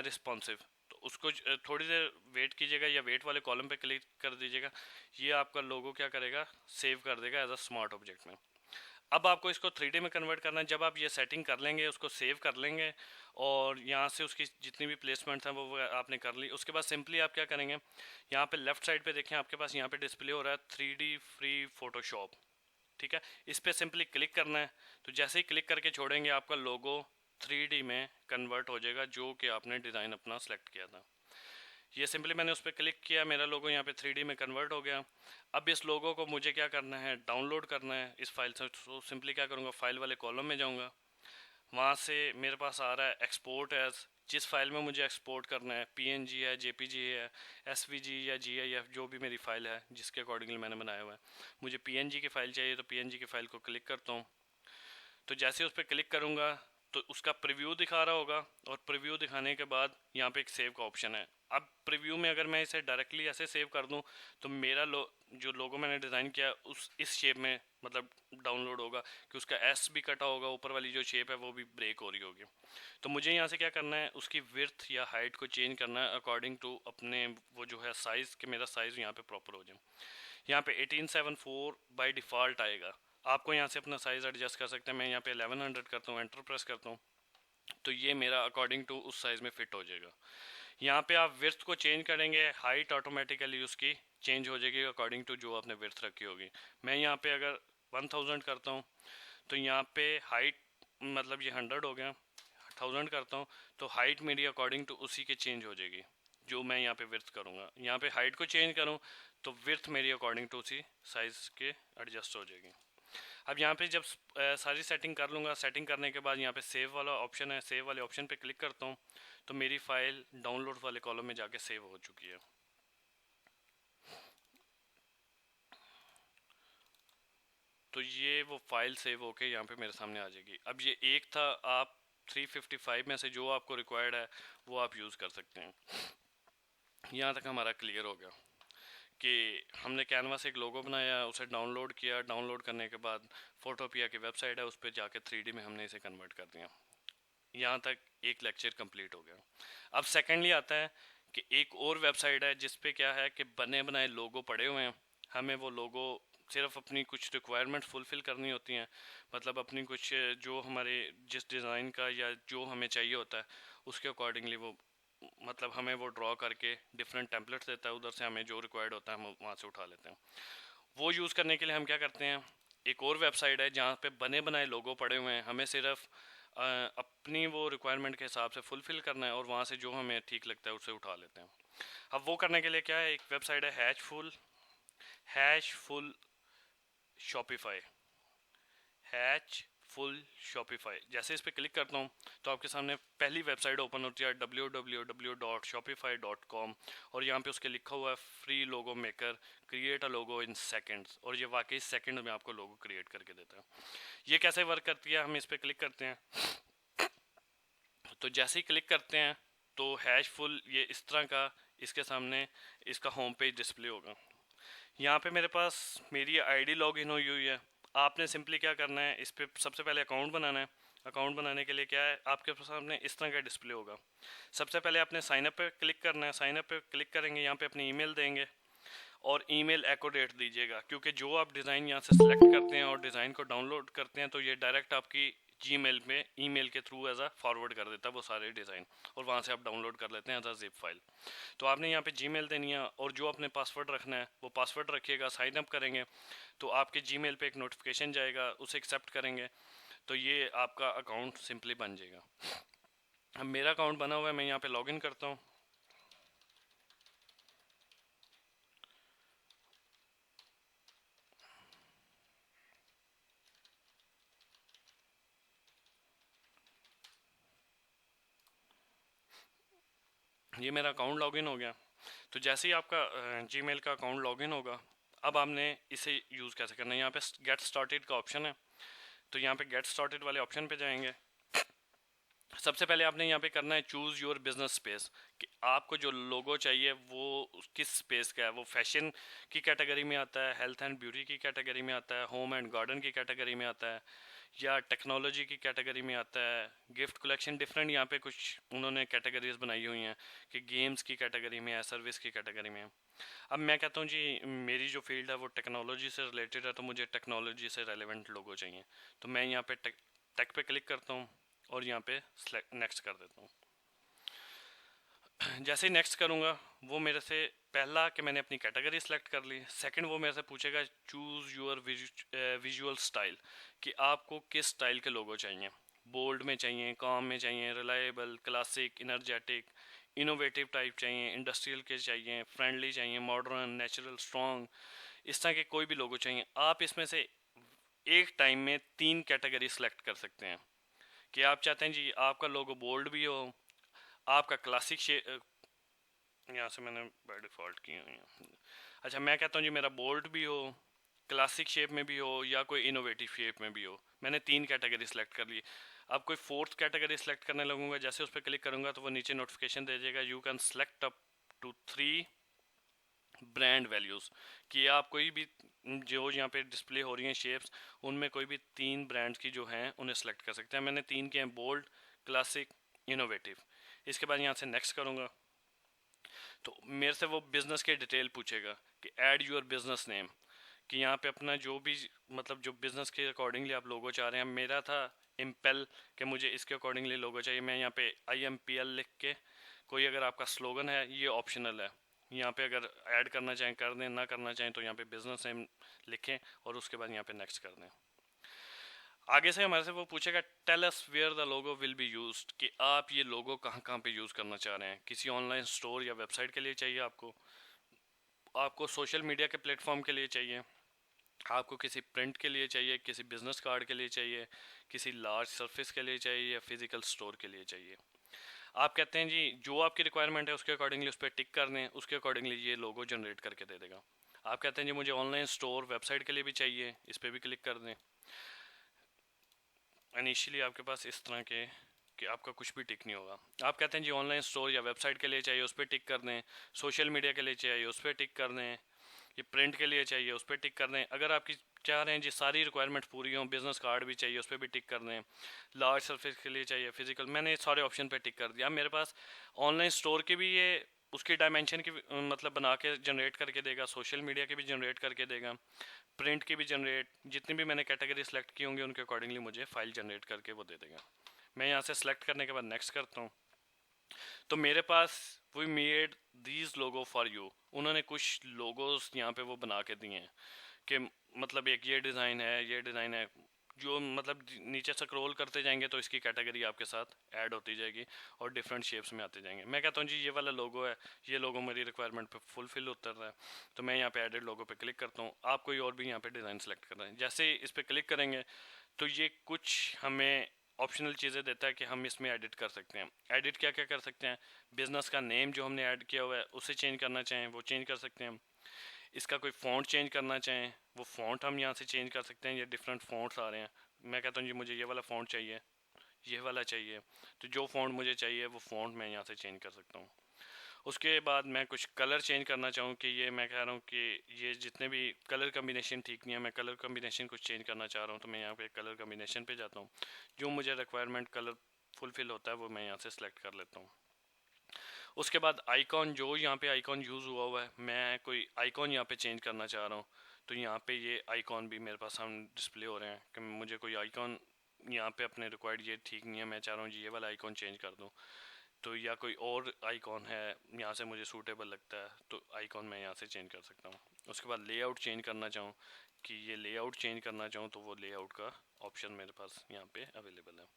[SPEAKER 1] रिस्पॉन्सिव। तो उसको थोड़ी देर वेट कीजिएगा या वेट वाले कॉलम पे क्लिक कर दीजिएगा। ये आपका लोगो क्या करेगा, सेव कर देगा एज अ स्मार्ट ऑब्जेक्ट में। अब आपको इसको 3D में कन्वर्ट करना है। जब आप ये सेटिंग कर लेंगे, उसको सेव कर लेंगे और यहाँ से उसकी जितनी भी प्लेसमेंट है वो आपने कर ली, उसके बाद सिंपली आप क्या करेंगे, यहाँ पे लेफ्ट साइड पे देखें, आपके पास यहाँ पे डिस्प्ले हो रहा है 3D फ्री फोटोशॉप। ठीक है, इस पर सिंपली क्लिक करना है। तो जैसे ही क्लिक करके छोड़ेंगे, आपका लोगो 3D में कन्वर्ट हो जाएगा जो कि आपने डिज़ाइन अपना सेलेक्ट किया था। ये सिंपली मैंने उस पर क्लिक किया, मेरा लोगो यहाँ पे 3D में कन्वर्ट हो गया। अब इस लोगो को मुझे क्या करना है, डाउनलोड करना है इस फाइल से। तो सिंपली क्या करूँगा, फाइल वाले कॉलम में जाऊँगा, वहाँ से मेरे पास आ रहा है एक्सपोर्ट एज। जिस फाइल में मुझे एक्सपोर्ट करना है, PNG है, JPG है, SVG या GIF, जो भी मेरी फ़ाइल है जिसके अकॉर्डिंगली मैंने बनाया हुआ है। मुझे PNG की फ़ाइल चाहिए तो PNG की फ़ाइल को क्लिक करता हूँ। तो जैसे उस पर क्लिक करूँगा तो उसका प्रीव्यू दिखा रहा होगा, और प्रीव्यू दिखाने के बाद यहाँ पे एक सेव का ऑप्शन है। अब प्रीव्यू में अगर मैं इसे डायरेक्टली ऐसे सेव कर दूँ तो मेरा जो लोगो मैंने डिज़ाइन किया उस इस शेप में मतलब डाउनलोड होगा, कि उसका S भी कटा होगा, ऊपर वाली जो शेप है वो भी ब्रेक हो रही होगी। तो मुझे यहाँ से क्या करना है, उसकी विड्थ या हाइट को चेंज करना है अकॉर्डिंग टू अपने वो जो है साइज़, कि मेरा साइज़ यहाँ पे प्रॉपर हो जाए। यहाँ पे 1874 बाय डिफ़ॉल्ट आएगा। आपको यहाँ से अपना साइज़ एडजस्ट कर सकते हैं। मैं यहाँ पे 1100 करता हूँ, एंटर प्रेस करता हूँ, तो ये मेरा अकॉर्डिंग टू उस साइज़ में फ़िट हो जाएगा। यहाँ पे आप विड्थ को चेंज करेंगे, हाइट ऑटोमेटिकली उसकी चेंज हो जाएगी अकॉर्डिंग टू जो आपने विड्थ रखी होगी। मैं यहाँ पे अगर 1000 करता हूँ तो यहाँ पे हाइट मतलब ये 100 हो गया, 1000 करता हूँ तो हाइट मेरी अकॉर्डिंग टू उसी के चेंज हो जाएगी जो मैं यहाँ पे विड्थ करूँगा। यहाँ पे हाइट को चेंज करूँ तो विड्थ मेरी अकॉर्डिंग टू उसी साइज़ के एडजस्ट हो जाएगी। अब यहाँ पे जब सारी सेटिंग कर लूँगा, सेटिंग करने के बाद यहाँ पे सेव वाला ऑप्शन है, सेव वाले ऑप्शन पे क्लिक करता हूँ तो मेरी फ़ाइल डाउनलोड वाले कॉलम में जाके सेव हो चुकी है। तो ये वो फाइल सेव होके यहाँ पे मेरे सामने आ जाएगी। अब ये एक था, आप 355 में से जो आपको रिक्वायर्ड है वो आप यूज़ कर सकते हैं। यहाँ तक हमारा क्लियर हो गया कि हमने कैनवा से एक लोगो बनाया, उसे डाउनलोड किया, डाउनलोड करने के बाद फोटोपिया की वेबसाइट है उस पर जाके 3D में हमने इसे कन्वर्ट कर दिया। यहाँ तक एक लेक्चर कंप्लीट हो गया। अब सेकेंडली आता है कि एक और वेबसाइट है जिस पे क्या है कि बने बनाए लोगो पड़े हुए हैं, हमें वो लोगो सिर्फ अपनी कुछ रिक्वायरमेंट फुलफ़िल करनी होती हैं, मतलब अपनी कुछ जो हमारे जिस डिज़ाइन का या जो हमें चाहिए होता है उसके अकॉर्डिंगली वो मतलब हमें वो ड्रॉ करके डिफरेंट टेम्पलेट्स देता है, उधर से हमें जो रिक्वायर्ड होता है हम वहाँ से उठा लेते हैं। वो यूज़ करने के लिए हम क्या करते हैं, एक और वेबसाइट है जहाँ पे बने बनाए लोगो पड़े हुए हैं, हमें सिर्फ अपनी वो रिक्वायरमेंट के हिसाब से फुलफ़िल करना है और वहाँ से जो हमें ठीक लगता है उसे उठा लेते हैं। अब वो करने के लिए क्या है, एक वेबसाइट है hash full Shopify, hatch full Shopify. जैसे इस पर क्लिक करता हूँ तो आपके सामने पहली वेबसाइट ओपन होती है www.shopify.com, और यहाँ पे उसके लिखा हुआ है free logo maker, create a logo in seconds, और ये वाकई सेकंड में आपको लोगो क्रिएट करके देता है। ये कैसे वर्क करती है, हम इस पर क्लिक करते हैं तो जैसे ही क्लिक करते हैं तो हैश फुल ये इस तरह का इसके सामने इसका होम पेज डिस्प्ले होगा। यहाँ पे मेरे पास मेरी आईडी लॉगिन हुई हुई है। आपने सिंपली क्या करना है, इस पे सबसे पहले अकाउंट बनाना है। अकाउंट बनाने के लिए क्या है, आपके सामने इस तरह का डिस्प्ले होगा। सबसे पहले आपने साइन अप पे क्लिक करना है, साइन अप पे क्लिक करेंगे, यहाँ पे अपनी ईमेल देंगे और ईमेल एको डेट दीजिएगा, क्योंकि जो आप डिज़ाइन यहाँ से सिलेक्ट करते हैं और डिज़ाइन को डाउनलोड करते हैं तो ये डायरेक्ट आपकी जीमेल में ईमेल के थ्रू एज अ फॉरवर्ड कर देता है वो सारे डिज़ाइन, और वहाँ से आप डाउनलोड कर लेते हैं एज अ जिप फाइल। तो आपने यहाँ पे जीमेल देनी है और जो आपने पासवर्ड रखना है वो पासवर्ड रखिएगा। साइन अप करेंगे तो आपके जीमेल पे एक नोटिफिकेशन जाएगा, उसे एक्सेप्ट करेंगे तो ये आपका अकाउंट सिंपली बन जाएगा। अब मेरा अकाउंट बना हुआ है, मैं यहाँ पे लॉगिन करता हूँ। ये मेरा अकाउंट लॉगिन हो गया। तो जैसे ही आपका जीमेल का अकाउंट लॉगिन होगा, अब आपने इसे यूज़ कैसे करना है, यहाँ पे गेट स्टार्टेड का ऑप्शन है, तो यहाँ पे गेट स्टार्टेड वाले ऑप्शन पे जाएंगे। सबसे पहले आपने यहाँ पे करना है चूज़ योर बिजनेस स्पेस, कि आपको जो लोगो चाहिए वो किस स्पेस का है। वो फैशन की कैटेगरी में आता है, हेल्थ एंड ब्यूटी की कैटेगरी में आता है, होम एंड गार्डन की कैटेगरी में आता है, या टेक्नोलॉजी की कैटेगरी में आता है, गिफ्ट कलेक्शन, डिफरेंट यहाँ पे कुछ उन्होंने कैटेगरीज बनाई हुई हैं कि गेम्स की कैटेगरी में है, सर्विस की कैटेगरी में है। अब मैं कहता हूँ जी मेरी जो फील्ड है वो टेक्नोलॉजी से रिलेटेड है, तो मुझे टेक्नोलॉजी से रेलेवेंट लोगो चाहिए, तो मैं यहाँ पे टेक पे क्लिक करता हूँ और यहाँ पे नेक्स्ट कर देता हूँ। जैसे ही नेक्स्ट करूँगा वो मेरे से पहला कि मैंने अपनी कैटेगरी सेलेक्ट कर ली, सेकंड वो मेरे से पूछेगा चूज़ योर विजुअल स्टाइल, कि आपको किस स्टाइल के लोगो चाहिए। बोल्ड में चाहिए, काम में चाहिए, reliable, classic, energetic, innovative type चाहिए, इंडस्ट्रियल के चाहिए, फ्रेंडली चाहिए, मॉडर्न, नेचुरल, स्ट्रॉन्ग, इस तरह के कोई भी लोगो चाहिए। आप इसमें से एक टाइम में 3 कैटेगरी सेलेक्ट कर सकते हैं कि आप चाहते हैं जी आपका लोगो बोल्ड भी हो, आपका क्लासिक यहाँ से मैंने बाय डिफ़ॉल्ट की हुई है। अच्छा, मैं कहता हूँ जी मेरा बोल्ड भी हो, क्लासिक शेप में भी हो, या कोई इनोवेटिव शेप में भी हो। मैंने 3 कैटेगरी सेलेक्ट कर ली। अब कोई फोर्थ कैटेगरी सेलेक्ट करने लगूंगा, जैसे उस पर क्लिक करूंगा तो वो नीचे नोटिफिकेशन दे देगा you can select up to 3 brand values, कि आप कोई भी जो यहाँ पे डिस्प्ले हो रही हैं शेप्स, उनमें कोई भी 3 ब्रांड्स की जो हैं उन्हें सेलेक्ट कर सकते हैं। मैंने 3 के हैं, बोल्ड, क्लासिक, इनोवेटिव। इसके बाद यहाँ से नेक्स्ट करूँगा तो मेरे से वो बिज़नेस के डिटेल पूछेगा कि ऐड यूर बिज़नेस नेम, कि यहाँ पे अपना जो भी मतलब जो बिज़नेस के अकॉर्डिंगली आप लोगो चाह रहे हैं। मेरा था इम्पेल कि मुझे इसके अकॉर्डिंगली लोगो चाहिए, मैं यहाँ पे IMPL लिख के, कोई अगर आपका स्लोगन है ये ऑप्शनल है, यहाँ पे अगर ऐड करना चाहें कर दें, ना करना चाहें तो यहाँ पे बिज़नेस नेम लिखें और उसके बाद यहाँ पे नेक्स्ट कर दें। आगे से हमारे से वो पूछेगा tell us where the logo will be used, कि आप ये लोगो कहाँ कहाँ पे यूज़ करना चाह रहे हैं। किसी ऑनलाइन स्टोर या वेबसाइट के लिए चाहिए, आपको आपको सोशल मीडिया के प्लेटफॉर्म के लिए चाहिए, आपको किसी प्रिंट के लिए चाहिए, किसी बिजनेस कार्ड के लिए चाहिए, किसी लार्ज सरफेस के लिए चाहिए, या फिजिकल स्टोर के लिए चाहिए। आप कहते हैं जी जो आपकी रिक्वायरमेंट है उसके अकॉर्डिंगली उस पर टिक कर दें, उसके अकॉर्डिंगली ये लोगो जनरेट करके दे देगा। आप कहते हैं जी मुझे ऑनलाइन स्टोर वेबसाइट के लिए भी चाहिए, इस पर भी क्लिक कर दें। इनिशियली आपके पास इस तरह के कि आपका कुछ भी टिक नहीं होगा। आप कहते हैं जी ऑनलाइन स्टोर या वेबसाइट के लिए चाहिए, उस पर टिक कर दें। सोशल मीडिया के लिए चाहिए, उस पर टिक कर दें। ये प्रिंट के लिए चाहिए, उस पर टिक कर दें। अगर आपकी चाह रहे हैं जी सारी रिक्वायरमेंट पूरी हों, बिजनेस कार्ड भी चाहिए, उस पर भी टिक कर दें। लार्ज सरफेस के लिए चाहिए, फिजिकल, मैंने सारे ऑप्शन पे टिक कर दिया। मेरे पास ऑनलाइन स्टोर के भी ये उसकी डायमेंशन की मतलब बना के जनरेट करके देगा, सोशल मीडिया के भी जनरेट करके देगा, प्रिंट की भी जनरेट, जितनी भी मैंने कैटेगरी सेलेक्ट की होंगी उनके अकॉर्डिंगली मुझे फाइल जनरेट करके वो दे देगा। मैं यहाँ से सेलेक्ट करने के बाद नेक्स्ट करता हूँ। तो मेरे पास we made these logo for you, उन्होंने कुछ लोगोस यहाँ पे वो बना के दिए हैं कि मतलब एक ये डिज़ाइन है, ये डिज़ाइन है। जो मतलब नीचे स्क्रॉल करते जाएंगे तो इसकी कैटेगरी आपके साथ ऐड होती जाएगी और डिफरेंट शेप्स में आते जाएंगे। मैं कहता हूँ जी ये वाला लोगो है, ये लोगो मेरी रिक्वायरमेंट पे फुलफिल उतर रहा है, तो मैं यहाँ पे एडिट लोगो पे क्लिक करता हूँ। आप कोई और भी यहाँ पे डिज़ाइन सेलेक्ट कर रहे हैं, जैसे इस पर क्लिक करेंगे तो ये कुछ हमें ऑप्शनल चीज़ें देता है कि हम इसमें एडिट कर सकते हैं। एडिट क्या क्या कर सकते हैं, बिज़नेस का नेम जो हमने ऐड किया हुआ है उसे चेंज करना चाहें वो चेंज कर सकते हैं। इसका कोई फ़ॉन्ट चेंज करना चाहें वो फ़ॉन्ट हम यहाँ से चेंज कर सकते हैं। ये डिफरेंट फ़ॉन्ट्स आ रहे हैं, मैं कहता हूँ जी मुझे ये वाला फ़ॉन्ट चाहिए, ये वाला चाहिए, तो जो फ़ॉन्ट मुझे चाहिए वो फ़ॉन्ट मैं यहाँ से चेंज कर सकता हूँ। उसके बाद मैं कुछ कलर चेंज करना चाहूँ कि ये मैं कह रहा हूँ कि ये जितने भी कलर कम्बिनेशन ठीक नहीं है, मैं कलर कम्बिनेशन कुछ चेंज करना चाह रहा हूँ, तो मैं यहाँ पे कलर कम्बिनेशन पे जाता हूँ। जो मुझे रिक्वायरमेंट कलर फुलफिल होता है वो मैं यहाँ से सिलेक्ट कर लेता हूँ। उसके बाद आइकॉन, जो यहाँ पे आइकॉन यूज़ हुआ हुआ है, मैं कोई आइकॉन यहाँ पे चेंज करना चाह रहा हूँ, तो यहाँ पे ये आइकॉन भी मेरे पास हम डिस्प्ले हो रहे हैं कि मुझे कोई आइकॉन यहाँ पे अपने रिक्वायर्ड ये ठीक नहीं है, मैं चाह रहा हूँ जी ये वाला आइकॉन चेंज कर दूँ। तो या कोई और आइकॉन है यहाँ से मुझे सूटेबल लगता है तो आइकॉन मैं यहाँ से चेंज कर सकता हूँ। उसके बाद लेआउट चेंज करना चाहूँ कि ये लेआउट चेंज करना चाहूँ तो वो लेआउट का ऑप्शन मेरे पास यहाँ पे अवेलेबल है।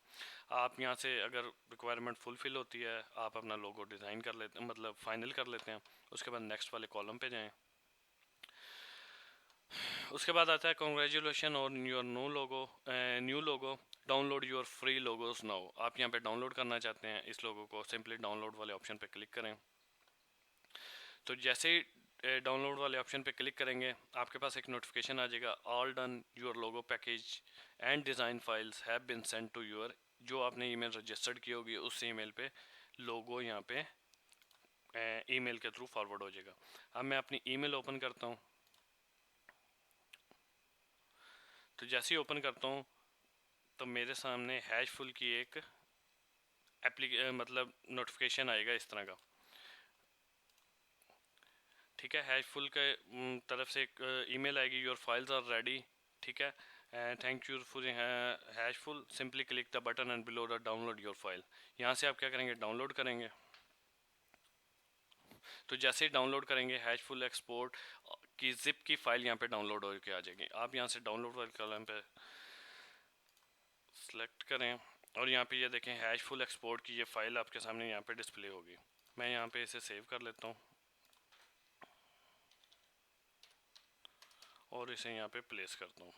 [SPEAKER 1] आप यहाँ से अगर रिक्वायरमेंट फुलफिल होती है आप अपना लोगो डिज़ाइन कर लेते हैं, मतलब फाइनल कर लेते हैं। उसके बाद नेक्स्ट वाले कॉलम पे जाएं। उसके बाद आता है कॉन्ग्रेचुलेशन और your new logo, download your free logos now. आप यहाँ पे डाउनलोड करना चाहते हैं इस लोगो को, सिंपली डाउनलोड वाले ऑप्शन पे क्लिक करें। तो जैसे ही डाउनलोड वाले ऑप्शन पे क्लिक करेंगे आपके पास एक नोटिफिकेशन आ जाएगा, all done, your logo package and design files have been send to your. जो आपने ईमेल रजिस्टर्ड की होगी उस ईमेल पे लोगो यहाँ पे ईमेल के थ्रू फॉरवर्ड हो जाएगा। अब मैं अपनी ईमेल ओपन करता हूँ। तो जैसे ही ओपन करता हूँ तो मेरे सामने हैशफुल की एक मतलब नोटिफिकेशन आएगा इस तरह का, ठीक है। हैशफुल के तरफ से एक ईमेल आएगी, योर फाइल्स आर रेडी, ठीक है, थैंक यू फॉर हैशफुल, simply click the button and below the download your file. यहाँ से आप क्या करेंगे, डाउनलोड करेंगे। तो जैसे ही डाउनलोड करेंगे हैशफुल एक्सपोर्ट की जिप की फाइल यहाँ पे डाउनलोड होकर आ जाएगी। आप यहाँ से डाउनलोड वाले कॉलम पे सेलेक्ट करें और यहाँ पे ये देखें हैशफुल एक्सपोर्ट की ये फाइल आपके सामने यहाँ पे डिस्प्ले होगी। मैं यहाँ पे इसे सेव कर लेता हूँ और इसे यहाँ पे प्लेस करता हूँ।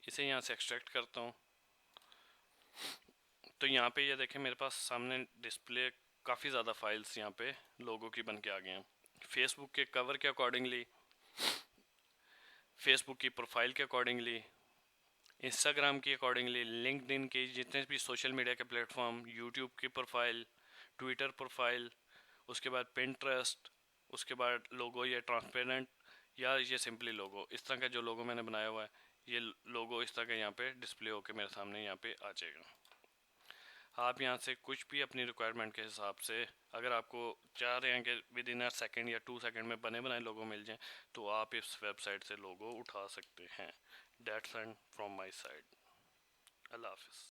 [SPEAKER 1] इसे यहाँ से एक्सट्रैक्ट करता हूँ। तो यहाँ पे ये देखें मेरे पास सामने डिस्प्ले काफ़ी ज़्यादा फाइल्स यहाँ पे लोगों की बन के आ गए हैं। फेसबुक के कवर के अकॉर्डिंगली, फेसबुक की प्रोफाइल के अकॉर्डिंगली, इंस्टाग्राम की अकॉर्डिंगली, लिंक्डइन की, जितने भी सोशल मीडिया के प्लेटफॉर्म, यूट्यूब की प्रोफाइल, ट्विटर प्रोफाइल, उसके बाद पिंटरेस्ट, उसके बाद लोगो ये ट्रांसपेरेंट या ये सिंपली लोगो, इस तरह का जो लोगो मैंने बनाया हुआ है ये लोगो इस तरह का यहाँ पे डिस्प्ले होकर मेरे सामने यहाँ पे आ जाएगा। आप यहाँ से कुछ भी अपनी रिक्वायरमेंट के हिसाब से, अगर आपको चाह रहे हैं कि विद इन अ सेकेंड या 2 सेकेंड में बने बनाए लोगो मिल जाएं तो आप इस वेबसाइट से लोगो उठा सकते हैं। That's and from my side. अल्लाह हाफिज़।